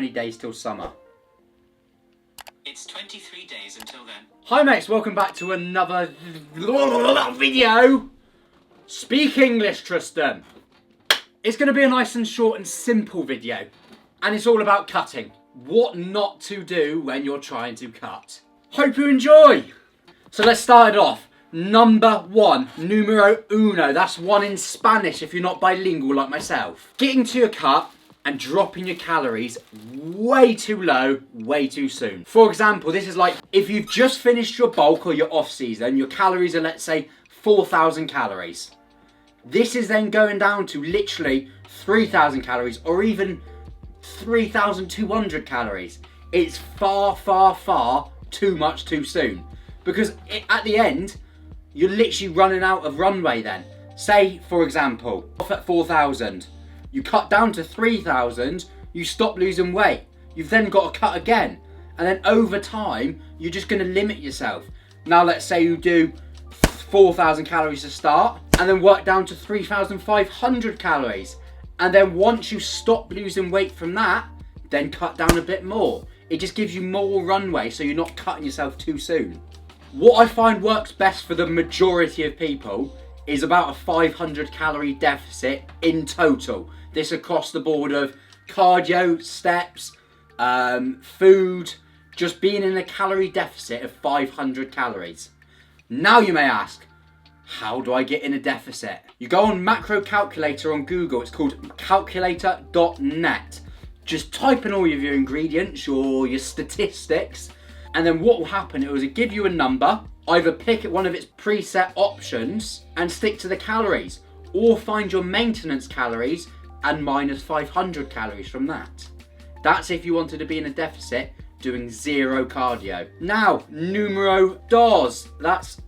many days till summer? It's 23 days until then. Hi mates, welcome back to another video. Speak English, Tristan. It's going to be a nice and short and simple video. And it's all about cutting. What not to do when you're trying to cut. Hope you enjoy. So let's start it off. Number one, numero uno. That's one in Spanish if you're not bilingual like myself. Getting to your cut and dropping your calories way too low, way too soon. For example, this is like if you've just finished your bulk or your off season, your calories are, let's say, 4,000 calories. This is then going down to literally 3,000 calories or even 3,200 calories. It's far, far, far too much too soon. Because at the end, you're literally running out of runway then. Say, for example, off at 4,000. You cut down to 3,000, you stop losing weight. You've then got to cut again. And then over time, you're just going to limit yourself. Now let's say you do 4,000 calories to start and then work down to 3,500 calories. And then once you stop losing weight from that, then cut down a bit more. It just gives you more runway so you're not cutting yourself too soon. What I find works best for the majority of people is about a 500 calorie deficit in total. This across the board of cardio, steps, food, just being in a calorie deficit of 500 calories. Now you may ask, how do I get in a deficit? You go on macro calculator on Google, it's called calculator.net. Just type in all of your ingredients, your statistics, and then what will happen, it will give you a number, either pick one of its preset options and stick to the calories, or find your maintenance calories and minus 500 calories from that. That's if you wanted to be in a deficit doing zero cardio. Now, numero dos. That's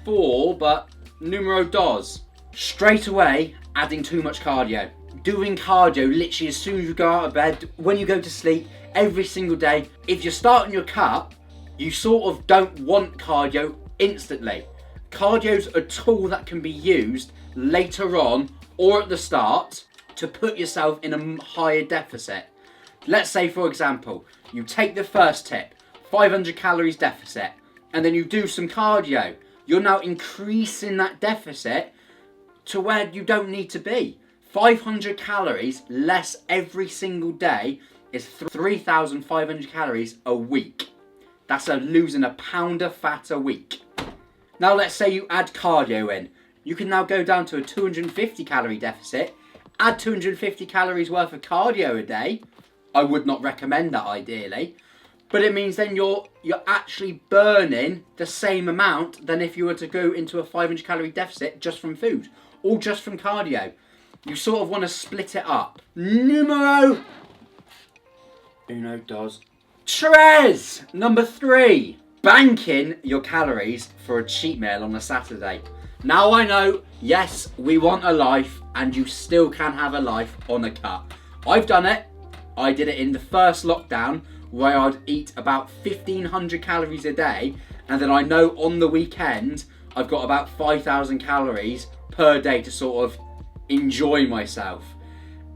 4, but numero dos. Straight away, adding too much cardio. Doing cardio literally as soon as you go out of bed, when you go to sleep, every single day. If you're starting your cut, you sort of don't want cardio instantly. Cardio's a tool that can be used later on or at the start to put yourself in a higher deficit. Let's say, for example, you take the first tip, 500 calories deficit, and then you do some cardio. You're now increasing that deficit to where you don't need to be. 500 calories less every single day is 3,500 calories a week. That's losing a pound of fat a week. Now let's say you add cardio in. You can now go down to a 250 calorie deficit, add 250 calories worth of cardio a day. I would not recommend that ideally, but it means then you're actually burning the same amount than if you were to go into a 500 calorie deficit just from food or just from cardio. You sort of want to split it up. Numero uno, dos, tres. Number 3, banking your calories for a cheat meal on a Saturday. Now I know, yes, we want a life and you still can have a life on a cut. I've done it. I did it in the first lockdown where I'd eat about 1,500 calories a day, and then I know on the weekend I've got about 5,000 calories per day to sort of enjoy myself.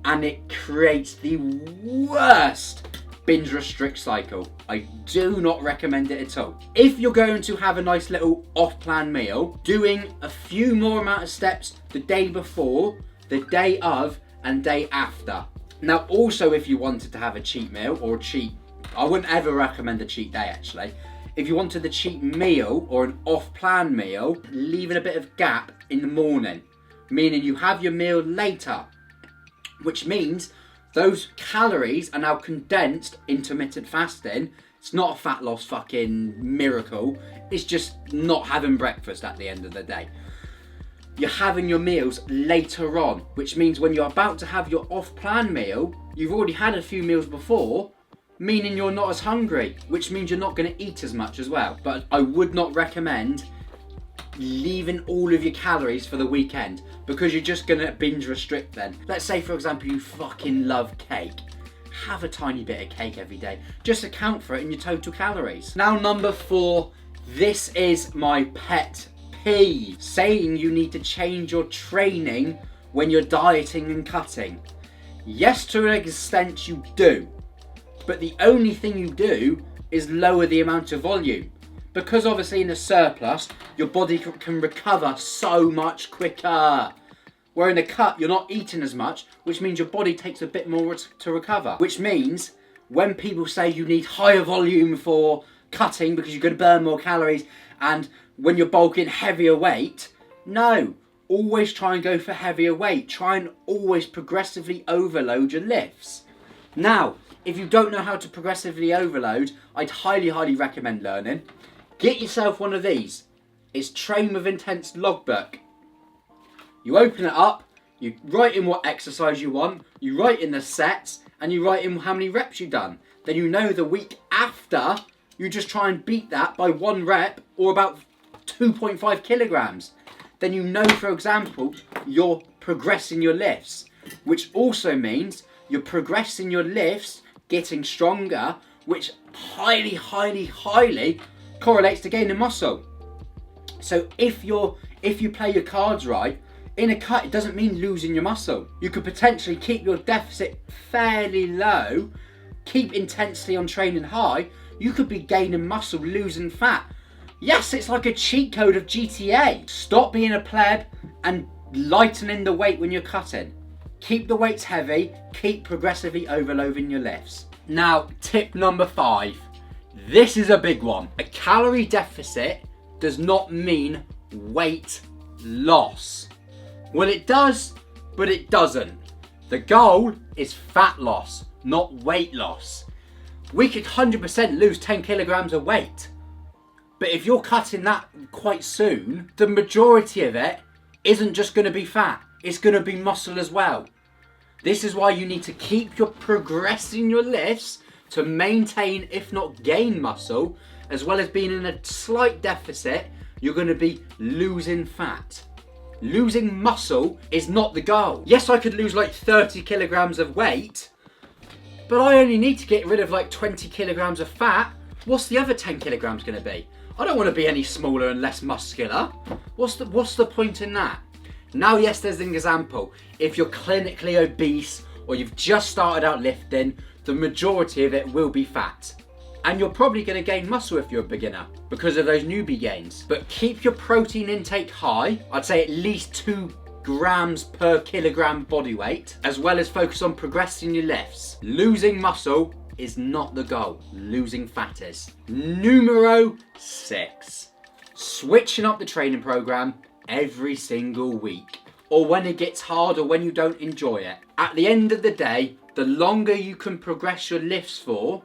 And it creates the worst binge restrict cycle. I do not recommend it at all. If you're going to have a nice little off-plan meal, doing a few more amount of steps the day before, the day of, and day after. Now also, if you wanted to have a cheat meal or I wouldn't ever recommend a cheat day actually. If you wanted the cheat meal or an off-plan meal, leaving a bit of gap in the morning, meaning you have your meal later, which means those calories are now condensed. Intermittent fasting, it's not a fat loss fucking miracle, it's just not having breakfast at the end of the day. You're having your meals later on, which means when you're about to have your off-plan meal, you've already had a few meals before, meaning you're not as hungry, which means you're not going to eat as much as well. But I would not recommend leaving all of your calories for the weekend, because you're just going to binge restrict then. Let's say, for example, you fucking love cake. Have a tiny bit of cake every day. Just account for it in your total calories. Now, number 4, this is my pet peeve. Saying you need to change your training when you're dieting and cutting. Yes, to an extent you do. but the only thing you do is lower the amount of volume. Because obviously in a surplus, your body can recover so much quicker. Where in a cut, you're not eating as much, which means your body takes a bit more to recover. Which means when people say you need higher volume for cutting because you're going to burn more calories, and when you're bulking heavier weight, no. Always try and go for heavier weight. Try and always progressively overload your lifts. Now, if you don't know how to progressively overload, I'd highly recommend learning. Get yourself one of these. It's Train with Intense logbook. You open it up, you write in what exercise you want, you write in the sets, and you write in how many reps you've done. Then you know the week after, you just try and beat that by 1 rep or about 2.5 kilograms. Then you know, for example, you're progressing your lifts, which also means you're progressing your lifts, getting stronger, which highly correlates to gaining muscle. So if you play your cards right, in a cut, it doesn't mean losing your muscle. You could potentially keep your deficit fairly low, keep intensity on training high. You could be gaining muscle, losing fat. Yes, it's like a cheat code of GTA. Stop being a pleb and lightening the weight when you're cutting. Keep the weights heavy, keep progressively overloading your lifts. Now, tip number 5. This is a big one. A calorie deficit does not mean weight loss. Well, it does, but it doesn't. The goal is fat loss, not weight loss. We could 100% lose 10 kilograms of weight. But if you're cutting that quite soon, the majority of it isn't just going to be fat. It's going to be muscle as well. This is why you need to keep progressing your lifts to maintain, if not gain muscle, as well as being in a slight deficit. You're going to be losing fat. Losing muscle is not the goal. Yes, I could lose like 30 kilograms of weight, but I only need to get rid of like 20 kilograms of fat. What's the other 10 kilograms going to be? I don't want to be any smaller and less muscular. What's the point in that? Now, yes, there's an example. If you're clinically obese or you've just started out lifting, the majority of it will be fat. And you're probably going to gain muscle if you're a beginner because of those newbie gains. But keep your protein intake high. I'd say at least 2 grams per kilogram body weight, as well as focus on progressing your lifts. Losing muscle is not the goal. Losing fat is. Numero 6. Switching up the training program every single week, or when it gets hard or when you don't enjoy it. At the end of the day, the longer you can progress your lifts for,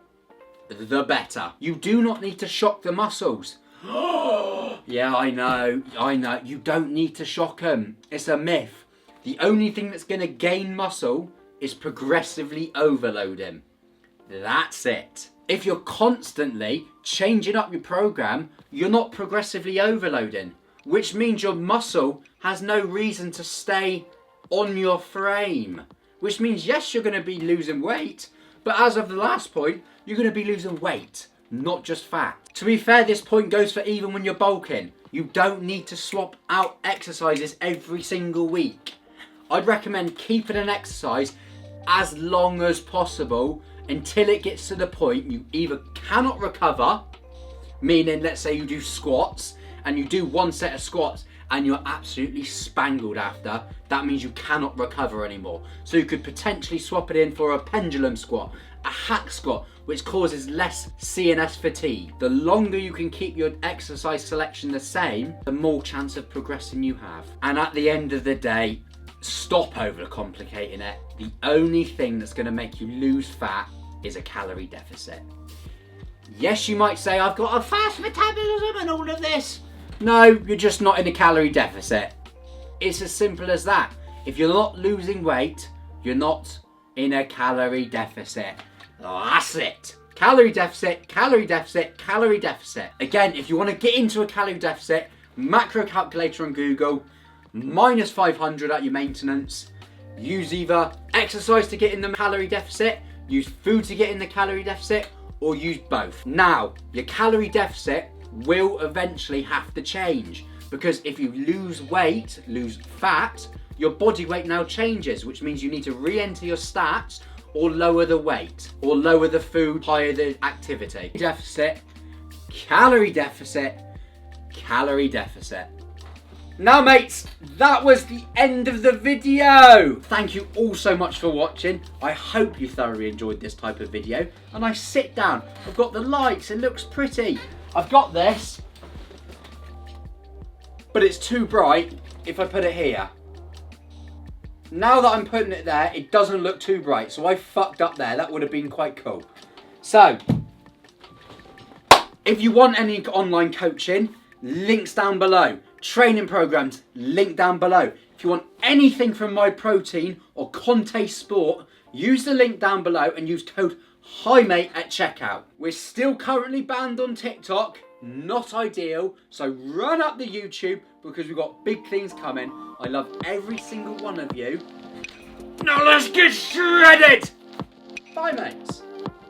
the better. You do not need to shock the muscles. Yeah, I know. You don't need to shock them. It's a myth. The only thing that's going to gain muscle is progressively overloading. That's it. If you're constantly changing up your program, you're not progressively overloading, which means your muscle has no reason to stay on your frame. Which means, yes, you're going to be losing weight, but as of the last point, you're going to be losing weight, not just fat. To be fair, this point goes for even when you're bulking. You don't need to swap out exercises every single week. I'd recommend keeping an exercise as long as possible until it gets to the point you either cannot recover, meaning let's say you do squats and you do 1 set of squats and you're absolutely spangled after, that means you cannot recover anymore. So you could potentially swap it in for a pendulum squat, a hack squat, which causes less CNS fatigue. The longer you can keep your exercise selection the same, the more chance of progressing you have. And at the end of the day, stop overcomplicating it. The only thing that's going to make you lose fat is a calorie deficit. Yes, you might say, I've got a fast metabolism and all of this. No, you're just not in a calorie deficit. It's as simple as that. If you're not losing weight, you're not in a calorie deficit. That's it. Calorie deficit, calorie deficit, calorie deficit. Again, if you want to get into a calorie deficit, macro calculator on Google, minus 500 at your maintenance. Use either exercise to get in the calorie deficit, use food to get in the calorie deficit, or use both. Now, your calorie deficit will eventually have to change, because if you lose weight, lose fat, your body weight now changes, which means you need to re-enter your stats or lower the weight, or lower the food, higher the activity. Deficit, calorie deficit, calorie deficit. Now mates, that was the end of the video. Thank you all so much for watching. I hope you thoroughly enjoyed this type of video. And I sit down, I've got the lights, it looks pretty. I've got this, but it's too bright if I put it here. Now that I'm putting it there, it doesn't look too bright, so I fucked up there. That would have been quite cool. So, if you want any online coaching, links down below. Training programs, link down below. If you want anything from My Protein or Conte Sport, use the link down below and use code HIMATE at checkout. We're still currently banned on TikTok, not ideal, so run up the YouTube because we've got big things coming. I love every single one of you. Now let's get shredded! Bye mates.